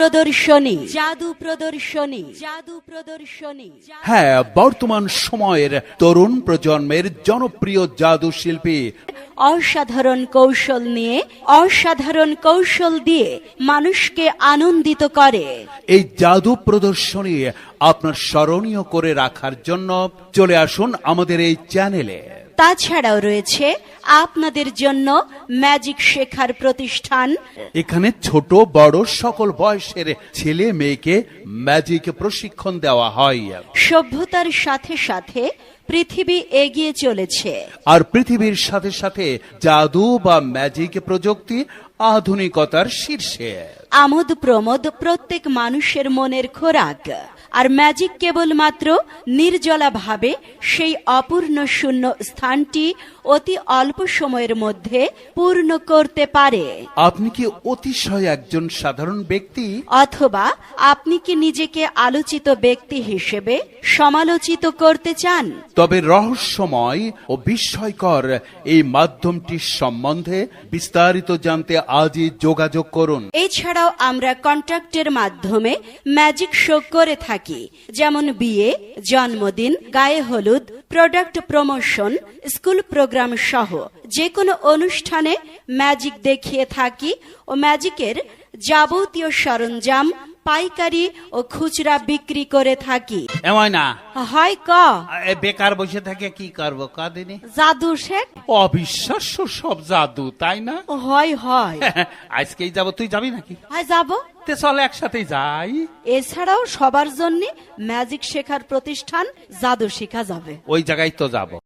প্রদর্শনী, জাদু প্রদর্শনী, জাদু প্রদর্শনী। হ্যাঁ, বর্তমান সময়ের তরুণ প্রজন্মের জনপ্রিয় জাদু শিল্পী অসাধারণ কৌশল নিয়ে, অসাধারণ কৌশল দিয়ে মানুষকে আনন্দিত করে। এই জাদু প্রদর্শনী আপনার স্মরণীয় করে রাখার জন্য চলে আসুন আমাদের এই চ্যানেলে। তাছাড়াও রয়েছে আপনাদের জন্য ম্যাজিক শেখার প্রতিষ্ঠান। এখানে ছোট বড় সকল বয়সের ছেলে মেয়েকে ম্যাজিক প্রশিক্ষণ দেওয়া হয়। সভ্যতার সাথে সাথে পৃথিবী এগিয়ে চলেছে, আর পৃথিবীর সাথে সাথে জাদু বা ম্যাজিক প্রযুক্তি আধুনিকতার শীর্ষে। আমোদ প্রমোদ প্রত্যেক মানুষের মনের খোরাক। আর ম্যাজিক কেবলমাত্র নির্জলা ভাবে সেই অপূর্ণ শূন্য স্থানটি অতি অল্প সময়ের মধ্যে পূর্ণ করতে পারে। আপনি কি অতিশয় একজন সাধারণ ব্যক্তি, অথবা আপনি কি নিজেকে আলোচিত ব্যক্তি হিসেবে সমালোচিত করতে চান? তবে রহস্যময় ও বিস্ময়কর এই মাধ্যমটির সম্বন্ধে বিস্তারিত জানতে আজই যোগাযোগ করুন। এছাড়াও আমরা কন্ট্রাক্টের মাধ্যমে ম্যাজিক শো করে থাকি, যেমন বিয়ে, জন্মদিন, গায়ে হলুদ, প্রোডাক্ট প্রমোশন, স্কুল প্রোগ্রাম সহ যে কোনো অনুষ্ঠানে ম্যাজিক দেখিয়ে থাকি ও ম্যাজিকের যাবতীয় সরঞ্জাম পাইকারি ও খুচরা বিক্রি করে থাকি। এমন না হয় ক বেকার বসে থাকে কি করবো কদিনে? জাদু শেখ। অবিশ্বাস্য সব জাদু, তাই না? হয় হয় আজকেই যাব, তুই যাবি নাকি? হয় যাব। তে চল একসাথে যাই। এছাড়াও সবার জন্য ম্যাজিক শেখার প্রতিষ্ঠান জাদু শেখা যাবে। ওই জায়গায় তো যাব।